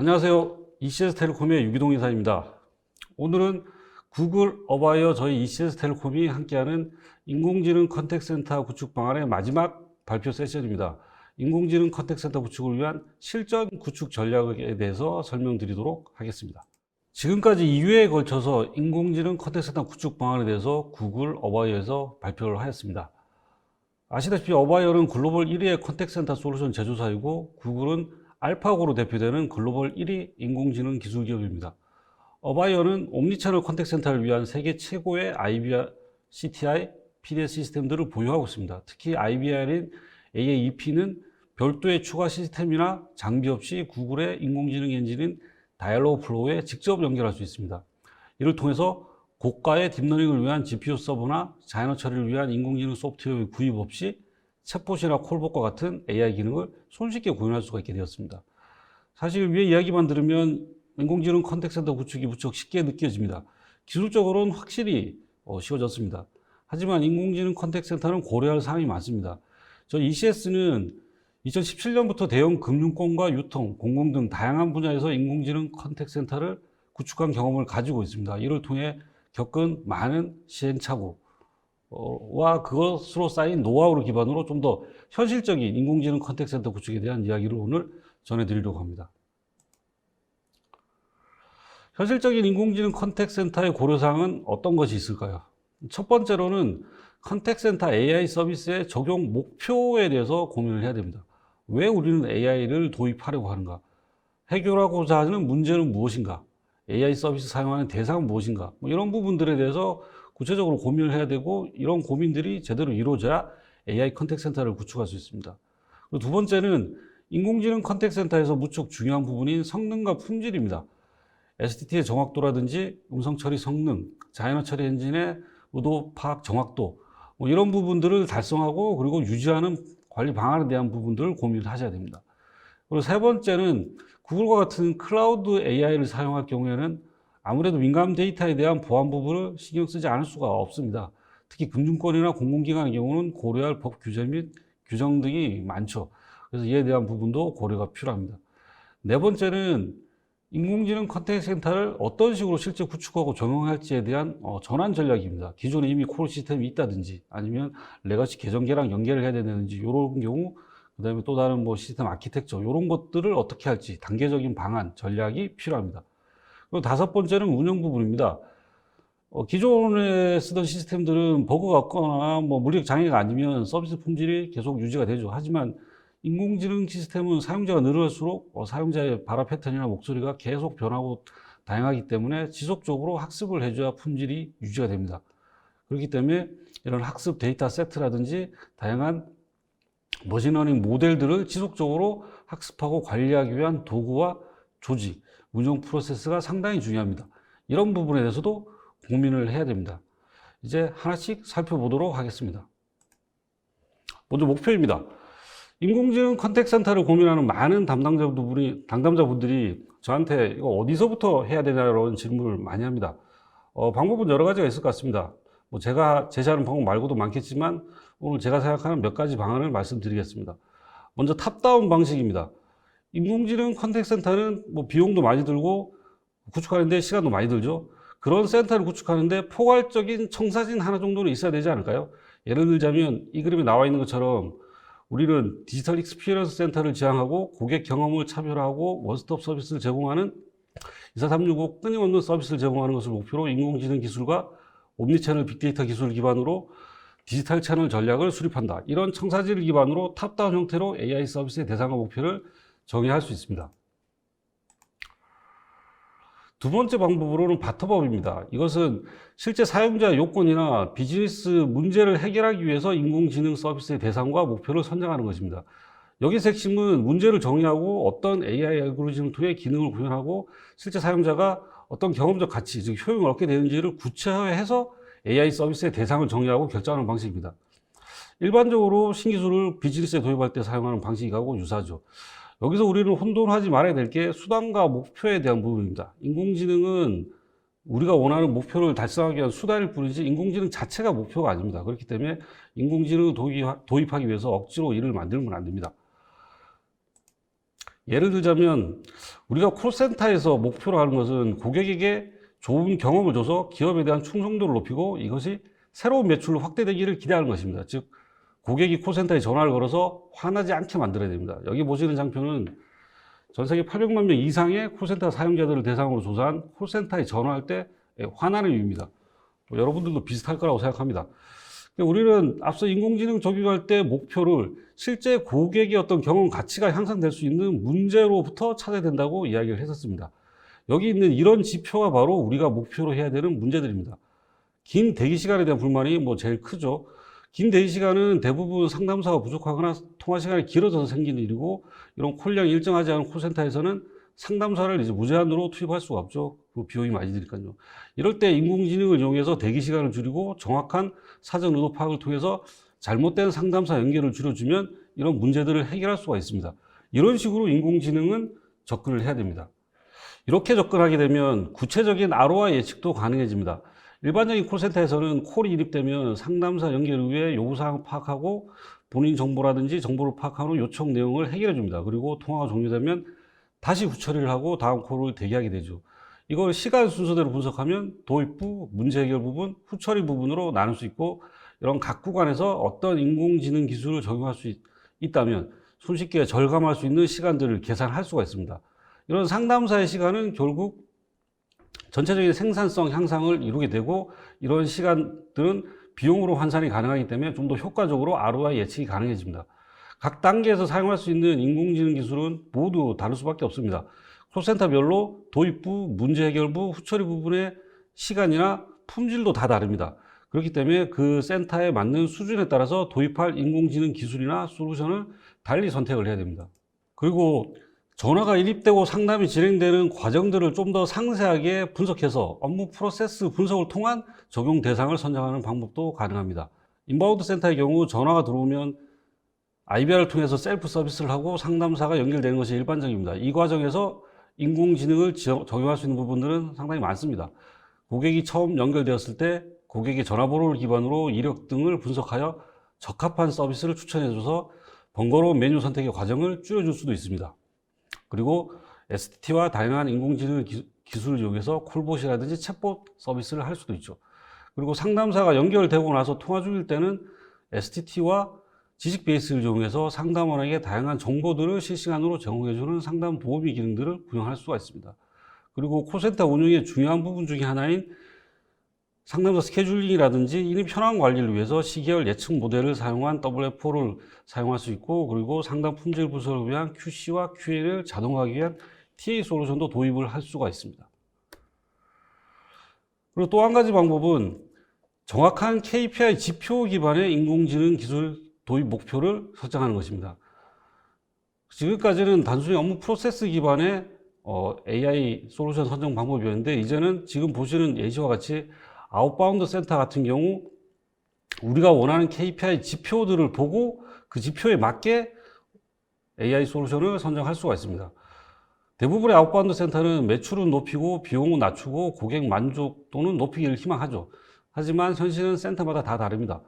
안녕하세요. ECS텔레콤의 유기동 이사입니다. 오늘은 구글 어바이어 저희 ECS텔레콤이 함께하는 인공지능 컨택센터 구축 방안의 마지막 발표 세션입니다. 인공지능 컨택센터 구축을 위한 실전 구축 전략에 대해서 설명드리도록 하겠습니다. 지금까지 2회에 걸쳐서 인공지능 컨택센터 구축 방안에 대해서 구글 어바이어에서 발표를 하였습니다. 아시다시피 어바이어는 글로벌 1위의 컨택센터 솔루션 제조사이고 구글은 알파고로 대표되는 글로벌 1위 인공지능 기술 기업입니다. 어바이어는 옴니채널 컨택센터를 위한 세계 최고의 IVR, CTI, PDS 시스템들을 보유하고 있습니다. 특히 IVR인 AAEP는 별도의 추가 시스템이나 장비 없이 구글의 인공지능 엔진인 다이얼로그 플로우에 직접 연결할 수 있습니다. 이를 통해서 고가의 딥러닝을 위한 GPU 서버나 자연어 처리를 위한 인공지능 소프트웨어 구입 없이 챗봇이나 콜봇과 같은 AI 기능을 손쉽게 구현할 수가 있게 되었습니다. 사실 위의 이야기만 들으면 인공지능 컨택센터 구축이 무척 쉽게 느껴집니다. 기술적으로는 확실히 쉬워졌습니다. 하지만 인공지능 컨택센터는 고려할 사항이 많습니다. 저희 ECS는 2017년부터 대형 금융권과 유통, 공공 등 다양한 분야에서 인공지능 컨택센터를 구축한 경험을 가지고 있습니다. 이를 통해 겪은 많은 시행착오, 와 그것으로 쌓인 노하우를 기반으로 좀 더 현실적인 인공지능 컨택센터 구축에 대한 이야기를 오늘 전해드리려고 합니다. 현실적인 인공지능 컨택센터의 고려사항은 어떤 것이 있을까요? 첫 번째로는 컨택센터 AI 서비스의 적용 목표에 대해서 고민을 해야 됩니다. 왜 우리는 AI를 도입하려고 하는가? 해결하고자 하는 문제는 무엇인가? AI 서비스 사용하는 대상은 무엇인가? 이런 부분들에 대해서 구체적으로 고민을 해야 되고, 이런 고민들이 제대로 이루어져야 AI 컨택센터를 구축할 수 있습니다. 그리고 두 번째는 인공지능 컨택센터에서 무척 중요한 부분인 성능과 품질입니다. STT의 정확도라든지 음성 처리 성능, 자연어 처리 엔진의 의도 파악 정확도, 이런 부분들을 달성하고 그리고 유지하는 관리 방안에 대한 부분들을 고민을 하셔야 됩니다. 그리고 세 번째는 구글과 같은 클라우드 AI를 사용할 경우에는 아무래도 민감 데이터에 대한 보안 부분을 신경 쓰지 않을 수가 없습니다. 특히 금융권이나 공공기관의 경우는 고려할 법 규제 및 규정 등이 많죠. 그래서 이에 대한 부분도 고려가 필요합니다. 네 번째는 인공지능 컨택센터를 어떤 식으로 실제 구축하고 적용할지에 대한 전환 전략입니다. 기존에 이미 콜 시스템이 있다든지 아니면 레거시 계정계랑 연결을 해야 되는지, 이런 경우, 그 다음에 또 다른 시스템 아키텍처, 이런 것들을 어떻게 할지 단계적인 방안, 전략이 필요합니다. 그리고 다섯 번째는 운영 부분입니다. 기존에 쓰던 시스템들은 버그가 없거나 물리적 장애가 아니면 서비스 품질이 계속 유지가 되죠. 하지만 인공지능 시스템은 사용자가 늘어날수록 사용자의 발화 패턴이나 목소리가 계속 변하고 다양하기 때문에 지속적으로 학습을 해줘야 품질이 유지가 됩니다. 그렇기 때문에 이런 학습 데이터 세트라든지 다양한 머신러닝 모델들을 지속적으로 학습하고 관리하기 위한 도구와 조직, 운영 프로세스가 상당히 중요합니다. 이런 부분에 대해서도 고민을 해야 됩니다. 이제 하나씩 살펴보도록 하겠습니다. 먼저 목표입니다. 인공지능 컨택센터를 고민하는 많은 담당자분들이 저한테 이거 어디서부터 해야 되냐는 질문을 많이 합니다. 방법은 여러 가지가 있을 것 같습니다. 제가 제시하는 방법 말고도 많겠지만 오늘 제가 생각하는 몇 가지 방안을 말씀드리겠습니다. 먼저 탑다운 방식입니다. 인공지능 컨택센터는 비용도 많이 들고 구축하는데 시간도 많이 들죠. 그런 센터를 구축하는데 포괄적인 청사진 하나 정도는 있어야 되지 않을까요? 예를 들자면 이 그림에 나와 있는 것처럼 우리는 디지털 익스피리언스 센터를 지향하고 고객 경험을 차별화하고 원스톱 서비스를 제공하는 24365 끊임없는 서비스를 제공하는 것을 목표로 인공지능 기술과 옴니채널 빅데이터 기술을 기반으로 디지털 채널 전략을 수립한다. 이런 청사진을 기반으로 탑다운 형태로 AI 서비스의 대상과 목표를 정의할 수 있습니다. 두 번째 방법으로는 바텀업입니다. 이것은 실제 사용자 요건이나 비즈니스 문제를 해결하기 위해서 인공지능 서비스의 대상과 목표를 선정하는 것입니다. 여기서 핵심은 문제를 정의하고 어떤 AI 알고리즘을 통해 기능을 구현하고 실제 사용자가 어떤 경험적 가치, 즉 효용을 얻게 되는지를 구체화해서 AI 서비스의 대상을 정의하고 결정하는 방식입니다. 일반적으로 신기술을 비즈니스에 도입할 때 사용하는 방식하고 유사하죠. 여기서 우리는 혼돈하지 말아야 될 게 수단과 목표에 대한 부분입니다. 인공지능은 우리가 원하는 목표를 달성하기 위한 수단일 뿐이지 인공지능 자체가 목표가 아닙니다. 그렇기 때문에 인공지능을 도입하기 위해서 억지로 일을 만들면 안 됩니다. 예를 들자면 우리가 콜센터에서 목표로 하는 것은 고객에게 좋은 경험을 줘서 기업에 대한 충성도를 높이고 이것이 새로운 매출로 확대되기를 기대하는 것입니다. 즉 고객이 콜센터에 전화를 걸어서 화나지 않게 만들어야 됩니다. 여기 보시는 장표는 전 세계 800만 명 이상의 콜센터 사용자들을 대상으로 조사한 콜센터에 전화할 때 화나는 이유입니다. 여러분들도 비슷할 거라고 생각합니다. 우리는 앞서 인공지능 적용할 때 목표를 실제 고객의 어떤 경험 가치가 향상될 수 있는 문제로부터 찾아야 된다고 이야기를 했었습니다. 여기 있는 이런 지표가 바로 우리가 목표로 해야 되는 문제들입니다. 긴 대기 시간에 대한 불만이 제일 크죠. 긴 대기 시간은 대부분 상담사가 부족하거나 통화 시간이 길어져서 생기는 일이고, 이런 콜량이 일정하지 않은 콜센터에서는 상담사를 이제 무제한으로 투입할 수가 없죠. 그 비용이 많이 드니까요. 이럴 때 인공지능을 이용해서 대기 시간을 줄이고 정확한 사전 의도 파악을 통해서 잘못된 상담사 연결을 줄여주면 이런 문제들을 해결할 수가 있습니다. 이런 식으로 인공지능은 접근을 해야 됩니다. 이렇게 접근하게 되면 구체적인 ROI 예측도 가능해집니다. 일반적인 콜센터에서는 콜이 인입되면 상담사 연결 후에 요구사항을 파악하고 본인 정보라든지 정보를 파악한 후 요청 내용을 해결해 줍니다. 그리고 통화가 종료되면 다시 후처리를 하고 다음 콜을 대기하게 되죠. 이걸 시간 순서대로 분석하면 도입부, 문제 해결 부분, 후처리 부분으로 나눌 수 있고, 이런 각 구간에서 어떤 인공지능 기술을 적용할 수 있다면 손쉽게 절감할 수 있는 시간들을 계산할 수가 있습니다. 이런 상담사의 시간은 결국 전체적인 생산성 향상을 이루게 되고, 이런 시간들은 비용으로 환산이 가능하기 때문에 좀 더 효과적으로 ROI 예측이 가능해집니다. 각 단계에서 사용할 수 있는 인공지능 기술은 모두 다를 수밖에 없습니다. 콜센터별로 도입부, 문제 해결부, 후처리 부분의 시간이나 품질도 다 다릅니다. 그렇기 때문에 그 센터에 맞는 수준에 따라서 도입할 인공지능 기술이나 솔루션을 달리 선택을 해야 됩니다. 그리고 전화가 인입되고 상담이 진행되는 과정들을 좀 더 상세하게 분석해서 업무 프로세스 분석을 통한 적용 대상을 선정하는 방법도 가능합니다. 인바운드 센터의 경우 전화가 들어오면 IVR을 통해서 셀프 서비스를 하고 상담사가 연결되는 것이 일반적입니다. 이 과정에서 인공지능을 적용할 수 있는 부분들은 상당히 많습니다. 고객이 처음 연결되었을 때 고객의 전화번호를 기반으로 이력 등을 분석하여 적합한 서비스를 추천해줘서 번거로운 메뉴 선택의 과정을 줄여줄 수도 있습니다. 그리고 STT와 다양한 인공지능 기술을 이용해서 콜봇이라든지 챗봇 서비스를 할 수도 있죠. 그리고 상담사가 연결되고 나서 통화 중일 때는 STT와 지식 베이스를 이용해서 상담원에게 다양한 정보들을 실시간으로 제공해주는 상담 도우미 기능들을 구현할 수가 있습니다. 그리고 콜센터 운영의 중요한 부분 중에 하나인 상담사 스케줄링이라든지 인입 현황 관리를 위해서 시계열 예측 모델을 사용한 WFO를 사용할 수 있고, 그리고 상담 품질 분석을 위한 QC와 QA를 자동화하기 위한 TA 솔루션도 도입을 할 수가 있습니다. 그리고 또 한 가지 방법은 정확한 KPI 지표 기반의 인공지능 기술 도입 목표를 설정하는 것입니다. 지금까지는 단순히 업무 프로세스 기반의 AI 솔루션 선정 방법이었는데, 이제는 지금 보시는 예시와 같이 아웃바운드 센터 같은 경우 우리가 원하는 KPI 지표들을 보고 그 지표에 맞게 AI 솔루션을 선정할 수가 있습니다. 대부분의 아웃바운드 센터는 매출은 높이고 비용은 낮추고 고객 만족도는 높이기를 희망하죠. 하지만 현실은 센터마다 다 다릅니다.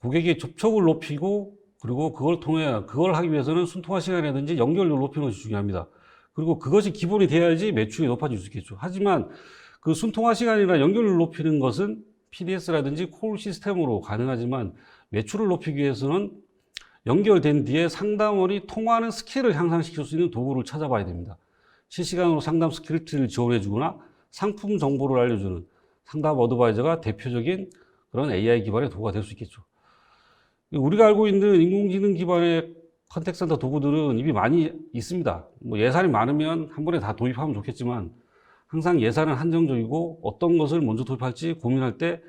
고객의 접촉을 높이고, 그리고 그걸 하기 위해서는 순통화 시간이라든지 연결률을 높이는 것이 중요합니다. 그리고 그것이 기본이 돼야지 매출이 높아질 수 있겠죠. 하지만 그 순통화 시간이나 연결률을 높이는 것은 PDS라든지 콜 시스템으로 가능하지만, 매출을 높이기 위해서는 연결된 뒤에 상담원이 통화하는 스킬을 향상시킬 수 있는 도구를 찾아봐야 됩니다. 실시간으로 상담 스크립트를 지원해 주거나 상품 정보를 알려주는 상담 어드바이저가 대표적인 그런 AI 기반의 도구가 될 수 있겠죠. 우리가 알고 있는 인공지능 기반의 컨택센터 도구들은 이미 많이 있습니다. 예산이 많으면 한 번에 다 도입하면 좋겠지만, 항상 예산은 한정적이고 어떤 것을 먼저 도입할지 고민할 때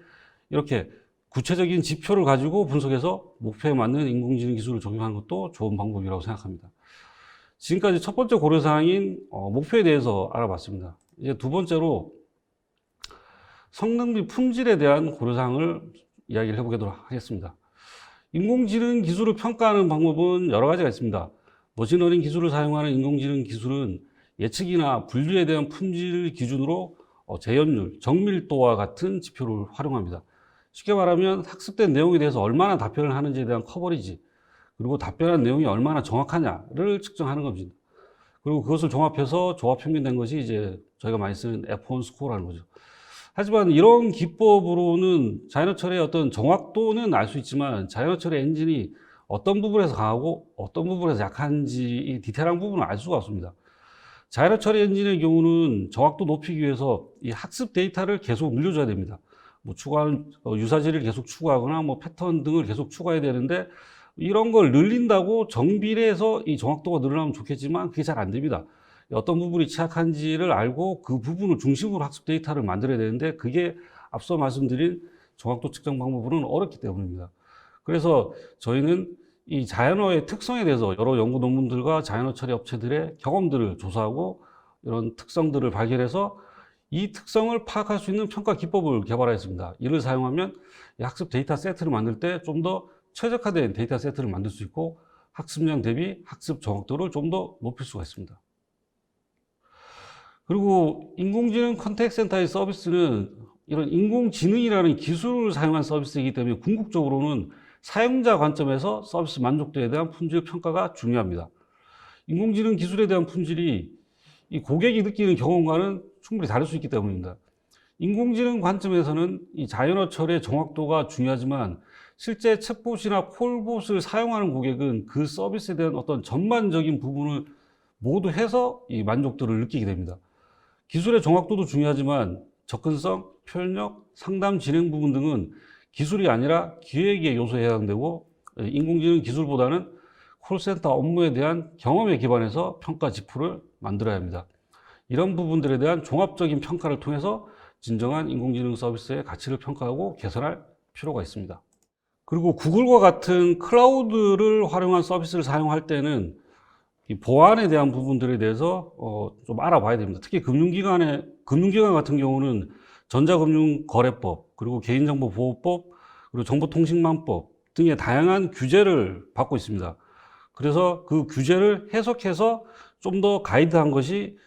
이렇게 구체적인 지표를 가지고 분석해서 목표에 맞는 인공지능 기술을 적용하는 것도 좋은 방법이라고 생각합니다. 지금까지 첫 번째 고려사항인 목표에 대해서 알아봤습니다. 이제 두 번째로 성능 및 품질에 대한 고려사항을 이야기를 해보도록 하겠습니다. 인공지능 기술을 평가하는 방법은 여러 가지가 있습니다. 머신러닝 기술을 사용하는 인공지능 기술은 예측이나 분류에 대한 품질 기준으로 재현율, 정밀도와 같은 지표를 활용합니다. 쉽게 말하면 학습된 내용에 대해서 얼마나 답변을 하는지에 대한 커버리지, 그리고 답변한 내용이 얼마나 정확하냐를 측정하는 겁니다. 그리고 그것을 종합해서 조합 평균된 것이 이제 저희가 많이 쓰는 F1 스코어라는 거죠. 하지만 이런 기법으로는 자이너 처리의 어떤 정확도는 알 수 있지만 자이너 처리 엔진이 어떤 부분에서 강하고 어떤 부분에서 약한지 이 디테일한 부분을 알 수가 없습니다. 자이너 처리 엔진의 경우는 정확도 높이기 위해서 이 학습 데이터를 계속 늘려줘야 됩니다. 뭐 추가하는 유사지를 계속 추가하거나 뭐 패턴 등을 계속 추가해야 되는데 이런 걸 늘린다고 정비례해서 이 정확도가 늘어나면 좋겠지만 그게 잘 안 됩니다. 어떤 부분이 취약한지를 알고 그 부분을 중심으로 학습 데이터를 만들어야 되는데 그게 앞서 말씀드린 정확도 측정 방법으로는 어렵기 때문입니다. 그래서 저희는 이 자이너의 특성에 대해서 여러 연구 논문들과 자이너 처리 업체들의 경험들을 조사하고 이런 특성들을 발견해서 이 특성을 파악할 수 있는 평가 기법을 개발하였습니다. 이를 사용하면 학습 데이터 세트를 만들 때 좀 더 최적화된 데이터 세트를 만들 수 있고 학습량 대비 학습 정확도를 좀 더 높일 수가 있습니다. 그리고 인공지능 컨택트 센터의 서비스는 이런 인공지능이라는 기술을 사용한 서비스이기 때문에 궁극적으로는 사용자 관점에서 서비스 만족도에 대한 품질 평가가 중요합니다. 인공지능 기술에 대한 품질이 이 고객이 느끼는 경험과는 충분히 다를 수 있기 때문입니다. 인공지능 관점에서는 이 자이너 처리의 정확도가 중요하지만 실제 챗봇이나 콜봇을 사용하는 고객은 그 서비스에 대한 어떤 전반적인 부분을 모두 해서 이 만족도를 느끼게 됩니다. 기술의 정확도도 중요하지만 접근성, 표현력, 상담 진행 부분 등은 기술이 아니라 기획의 요소에 해당되고 인공지능 기술보다는 콜센터 업무에 대한 경험에 기반해서 평가 지표를 만들어야 합니다. 이런 부분들에 대한 종합적인 평가를 통해서 진정한 인공지능 서비스의 가치를 평가하고 개선할 필요가 있습니다. 그리고 구글과 같은 클라우드를 활용한 서비스를 사용할 때는 이 보안에 대한 부분들에 대해서 좀 알아봐야 됩니다. 특히 금융기관 같은 경우는 전자금융거래법, 그리고 개인정보보호법, 그리고 정보통신망법 등의 다양한 규제를 받고 있습니다. 그래서 그 규제를 해석해서 좀 더 가이드한 것이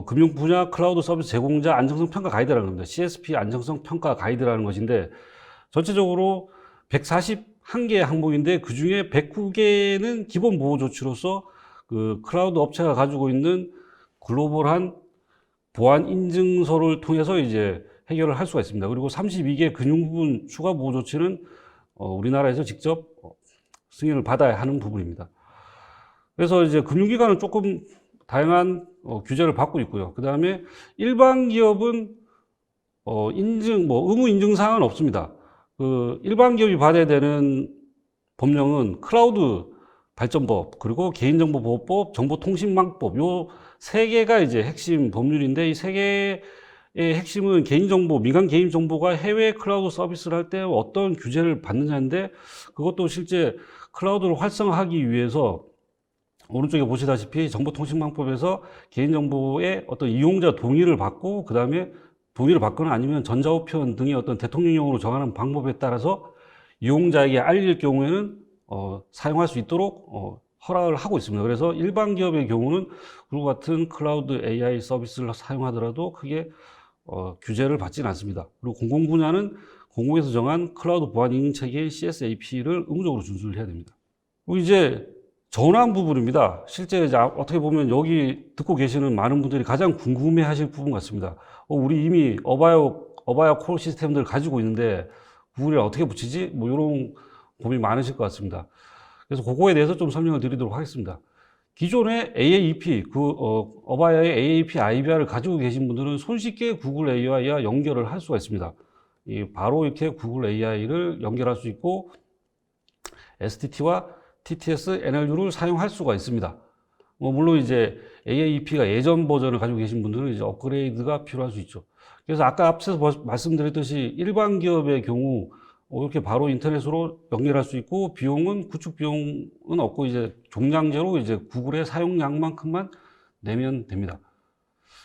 금융 분야 클라우드 서비스 제공자 안정성 평가 가이드라는 겁니다. CSP 안정성 평가 가이드라는 것인데 전체적으로 141개의 항목인데 그 중에 109개는 기본 보호 조치로서 그 클라우드 업체가 가지고 있는 글로벌한 보안 인증서를 통해서 이제 해결을 할 수가 있습니다. 그리고 32개 금융 부분 추가 보호 조치는 우리나라에서 직접 승인을 받아야 하는 부분입니다. 그래서 이제 금융기관은 조금 다양한 규제를 받고 있고요. 그 다음에 일반 기업은 의무 인증 사항은 없습니다. 그 일반 기업이 받아야 되는 법령은 클라우드 발전법, 그리고 개인정보보호법, 정보통신망법, 요 세 개가 이제 핵심 법률인데 이 세 개의 핵심은 개인정보, 민간 개인정보가 해외 클라우드 서비스를 할 때 어떤 규제를 받느냐인데 그것도 실제 클라우드를 활성화하기 위해서 오른쪽에 보시다시피 정보통신망법에서 개인정보의 어떤 이용자 동의를 받고 그 다음에 동의를 받거나 아니면 전자우편 등의 어떤 대통령령으로 정하는 방법에 따라서 이용자에게 알릴 경우에는 사용할 수 있도록 허락을 하고 있습니다. 그래서 일반 기업의 경우는 그와 같은 클라우드 AI 서비스를 사용하더라도 크게 규제를 받지는 않습니다. 그리고 공공 분야는 공공에서 정한 클라우드 보안 인증 체계의 CSAP를 의무적으로 준수를 해야 됩니다. 그리고 이제 전환 부분입니다. 실제 이제 어떻게 보면 여기 듣고 계시는 많은 분들이 가장 궁금해 하실 부분 같습니다. 우리 이미 어바이어 콜 시스템들을 가지고 있는데 구글에 어떻게 붙이지? 뭐 이런 고민이 많으실 것 같습니다. 그래서 그거에 대해서 좀 설명을 드리도록 하겠습니다. 기존의 AAP, 어바이어의 AAP IBR을 가지고 계신 분들은 손쉽게 구글 AI와 연결을 할 수가 있습니다. 바로 이렇게 구글 AI를 연결할 수 있고 STT와 TTS, NLU를 사용할 수가 있습니다. 물론 이제 AAP가 예전 버전을 가지고 계신 분들은 이제 업그레이드가 필요할 수 있죠. 그래서 아까 앞서서 말씀드렸듯이 일반 기업의 경우 이렇게 바로 인터넷으로 연결할 수 있고 비용은 구축 비용은 없고 이제 종량제로 이제 구글의 사용량만큼만 내면 됩니다.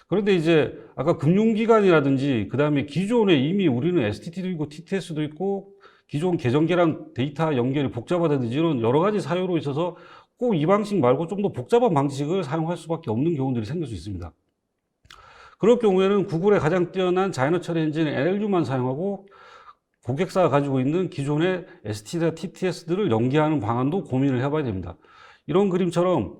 그런데 이제 아까 금융기관이라든지 그 다음에 기존에 이미 우리는 STT도 있고 TTS도 있고 기존 계정계랑 데이터 연결이 복잡하다든지 이런 여러 가지 사유로 있어서 꼭 이 방식 말고 좀 더 복잡한 방식을 사용할 수밖에 없는 경우들이 생길 수 있습니다. 그럴 경우에는 구글의 가장 뛰어난 자이너 처리 엔진 NLU만 사용하고 고객사가 가지고 있는 기존의 STT나 TTS들을 연계하는 방안도 고민을 해봐야 됩니다. 이런 그림처럼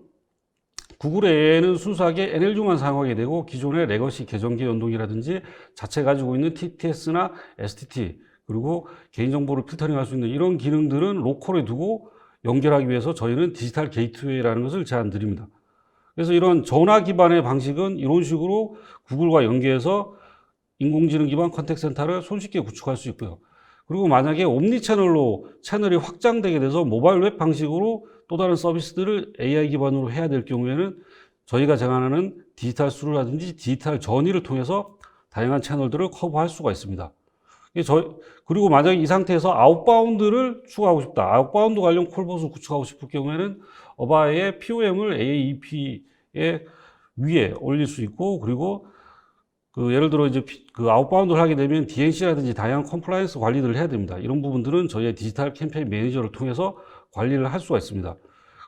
구글 AI는 순수하게 NLU만 사용하게 되고 기존의 레거시 계정기 연동이라든지 자체 가지고 있는 TTS나 STT 그리고 개인정보를 필터링할 수 있는 이런 기능들은 로컬에 두고 연결하기 위해서 저희는 디지털 게이트웨이라는 것을 제안드립니다. 그래서 이런 전화 기반의 방식은 이런 식으로 구글과 연계해서 인공지능 기반 컨택트 센터를 손쉽게 구축할 수 있고요. 그리고 만약에 옴니 채널로 채널이 확장되게 돼서 모바일 웹 방식으로 또 다른 서비스들을 AI 기반으로 해야 될 경우에는 저희가 제안하는 디지털 수루라든지 디지털 전이를 통해서 다양한 채널들을 커버할 수가 있습니다. 그리고 만약에 이 상태에서 아웃바운드를 추가하고 싶다. 아웃바운드 관련 콜봇을 구축하고 싶을 경우에는 어바이의 POM을 AAEP의 위에 올릴 수 있고, 그리고 예를 들어 이제 아웃바운드를 하게 되면 DNC라든지 다양한 컴플라이언스 관리들을 해야 됩니다. 이런 부분들은 저희의 디지털 캠페인 매니저를 통해서 관리를 할 수가 있습니다.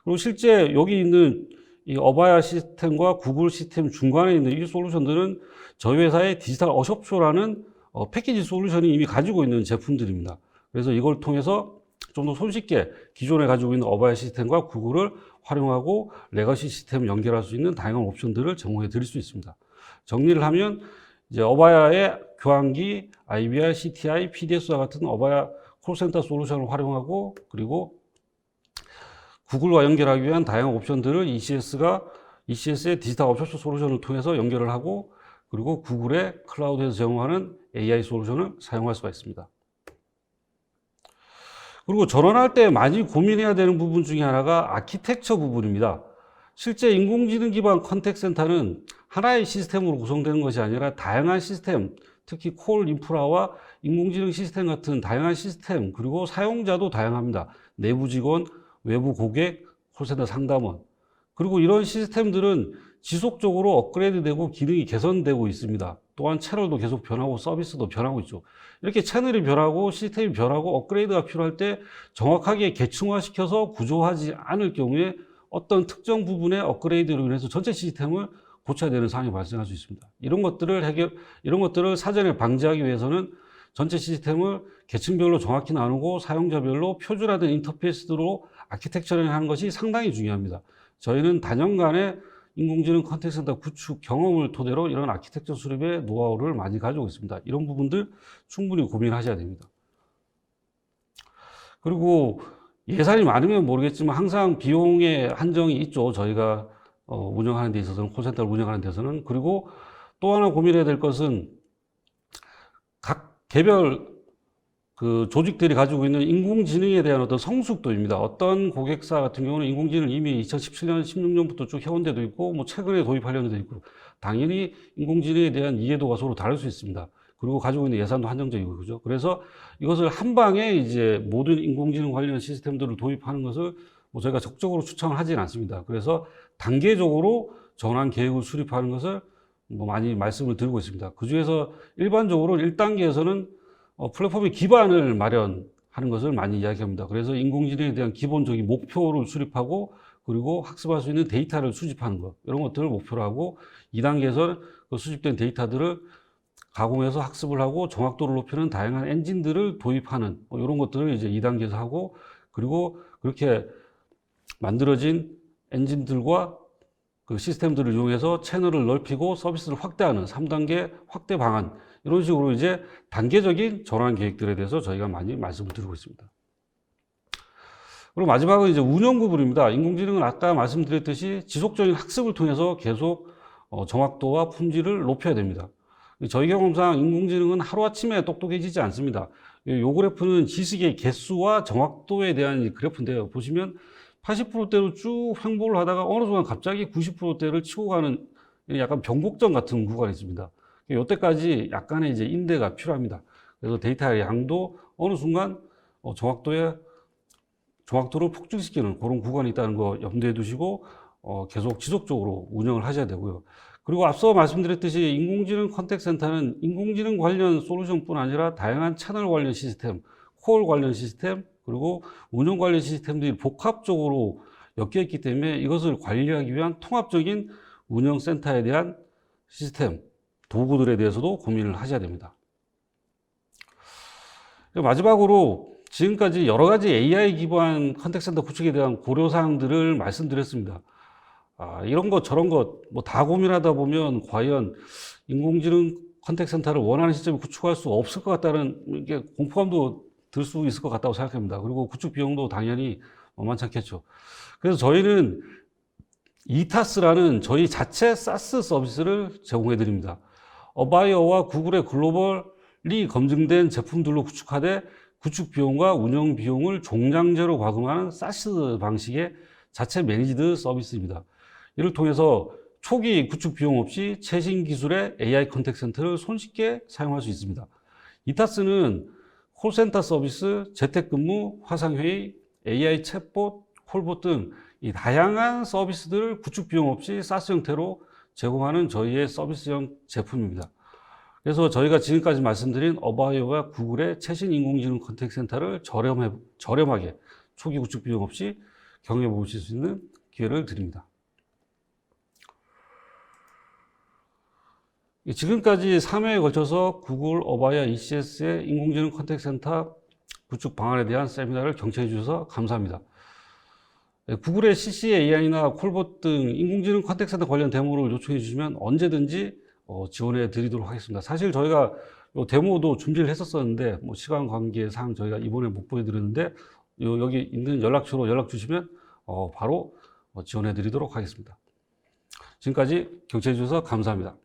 그리고 실제 여기 있는 이 어바야 시스템과 구글 시스템 중간에 있는 이 솔루션들은 저희 회사의 디지털 어숍쇼라는 패키지 솔루션이 이미 가지고 있는 제품들입니다. 그래서 이걸 통해서 좀 더 손쉽게 기존에 가지고 있는 어바야 시스템과 구글을 활용하고 레거시 시스템을 연결할 수 있는 다양한 옵션들을 제공해 드릴 수 있습니다. 정리를 하면 이제 어바야의 교환기, IBR, CTI, PDS와 같은 어바야 콜센터 솔루션을 활용하고, 그리고 구글과 연결하기 위한 다양한 옵션들을 ECS의 디지털 업쇼 솔루션을 통해서 연결을 하고, 그리고 구글의 클라우드에서 제공하는 AI 솔루션을 사용할 수가 있습니다. 그리고 전환할 때 많이 고민해야 되는 부분 중에 하나가 아키텍처 부분입니다. 실제 인공지능 기반 컨택트 센터는 하나의 시스템으로 구성되는 것이 아니라 다양한 시스템, 특히 콜 인프라와 인공지능 시스템 같은 다양한 시스템, 그리고 사용자도 다양합니다. 내부 직원, 외부 고객, 콜센터 상담원. 그리고 이런 시스템들은 지속적으로 업그레이드되고 기능이 개선되고 있습니다. 또한 채널도 계속 변하고 서비스도 변하고 있죠. 이렇게 채널이 변하고 시스템이 변하고 업그레이드가 필요할 때 정확하게 계층화시켜서 구조하지 않을 경우에 어떤 특정 부분의 업그레이드로 인해서 전체 시스템을 고쳐야 되는 상황이 발생할 수 있습니다. 이런 것들을 사전에 방지하기 위해서는 전체 시스템을 계층별로 정확히 나누고 사용자별로 표준화된 인터페이스로 아키텍처링 하는 것이 상당히 중요합니다. 저희는 단연간의 인공지능 컨택트 센터 구축 경험을 토대로 이런 아키텍처 수립의 노하우를 많이 가지고 있습니다. 이런 부분들 충분히 고민하셔야 됩니다. 그리고 예산이 많으면 모르겠지만 항상 비용의 한정이 있죠. 저희가 운영하는 데 있어서는, 콜센터를 운영하는 데서는. 그리고 또 하나 고민해야 될 것은 각 개별 조직들이 가지고 있는 인공지능에 대한 어떤 성숙도입니다. 어떤 고객사 같은 경우는 인공지능을 이미 2017년, 16년부터 쭉 해온 데도 있고, 뭐 최근에 도입하려는 데도 있고, 당연히 인공지능에 대한 이해도가 서로 다를 수 있습니다. 그리고 가지고 있는 예산도 한정적이고, 그죠? 그래서 이것을 한 방에 이제 모든 인공지능 관련 시스템들을 도입하는 것을 뭐 저희가 적극적으로 추천을 하지는 않습니다. 그래서 단계적으로 전환 계획을 수립하는 것을 뭐 많이 말씀을 드리고 있습니다. 그 중에서 일반적으로 1단계에서는 플랫폼의 기반을 마련하는 것을 많이 이야기합니다. 그래서 인공지능에 대한 기본적인 목표를 수립하고, 그리고 학습할 수 있는 데이터를 수집하는 것, 이런 것들을 목표로 하고, 2단계에서는 그 수집된 데이터들을 가공해서 학습을 하고 정확도를 높이는 다양한 엔진들을 도입하는 이런 것들을 이제 2단계에서 하고, 그리고 그렇게 만들어진 엔진들과 그 시스템들을 이용해서 채널을 넓히고 서비스를 확대하는 3단계 확대 방안, 이런 식으로 이제 단계적인 전환 계획들에 대해서 저희가 많이 말씀을 드리고 있습니다. 그리고 마지막은 이제 운영 부분입니다. 인공지능은 아까 말씀드렸듯이 지속적인 학습을 통해서 계속 정확도와 품질을 높여야 됩니다. 저희 경험상 인공지능은 하루아침에 똑똑해지지 않습니다. 이 그래프는 지식의 개수와 정확도에 대한 그래프인데요. 보시면 80%대로 쭉 횡보를 하다가 어느 순간 갑자기 90%대를 치고 가는 약간 변곡점 같은 구간이 있습니다. 이때까지 약간의 이제 인대가 필요합니다. 그래서 데이터의 양도 어느 순간 정확도를 폭증시키는 그런 구간이 있다는 거 염두에 두시고 계속 지속적으로 운영을 하셔야 되고요. 그리고 앞서 말씀드렸듯이 인공지능 컨택트 센터는 인공지능 관련 솔루션뿐 아니라 다양한 채널 관련 시스템, 콜 관련 시스템, 그리고 운영 관련 시스템들이 복합적으로 엮여 있기 때문에 이것을 관리하기 위한 통합적인 운영 센터에 대한 시스템, 도구들에 대해서도 고민을 하셔야 됩니다. 마지막으로 지금까지 여러 가지 AI 기반 컨택트 센터 구축에 대한 고려사항들을 말씀드렸습니다. 이런 것 저런 것 뭐 다 고민하다 보면 과연 인공지능 컨택센터를 원하는 시점에 구축할 수 없을 것 같다는 이게 공포감도 들 수 있을 것 같다고 생각합니다. 그리고 구축 비용도 당연히 만만찮겠죠. 그래서 저희는 이타스라는 저희 자체 SaaS 서비스를 제공해 드립니다. 어바이어와 구글의 글로벌리 검증된 제품들로 구축하되 구축 비용과 운영 비용을 종량제로 과금하는 SaaS 방식의 자체 매니지드 서비스입니다. 이를 통해서 초기 구축 비용 없이 최신 기술의 AI 컨택 센터를 손쉽게 사용할 수 있습니다. 이타스는 콜센터 서비스, 재택근무, 화상회의, AI 챗봇, 콜봇 등 이 다양한 서비스들을 구축 비용 없이 SaaS 형태로 제공하는 저희의 서비스형 제품입니다. 그래서 저희가 지금까지 말씀드린 어바이어와 구글의 최신 인공지능 컨택 센터를 저렴하게 초기 구축 비용 없이 경험해 보실 수 있는 기회를 드립니다. 지금까지 3회에 걸쳐서 구글 어바이어 ECS의 인공지능 컨택 센터 구축 방안에 대한 세미나를 경청해 주셔서 감사합니다. 구글의 CCAI나 콜봇 등 인공지능 컨택 센터 관련 데모를 요청해 주시면 언제든지 지원해 드리도록 하겠습니다. 사실 저희가 요 데모도 준비를 했었었는데 뭐 시간 관계상 저희가 이번에 못 보여드렸는데 여기 있는 연락처로 연락 주시면 바로 지원해 드리도록 하겠습니다. 지금까지 경청해 주셔서 감사합니다.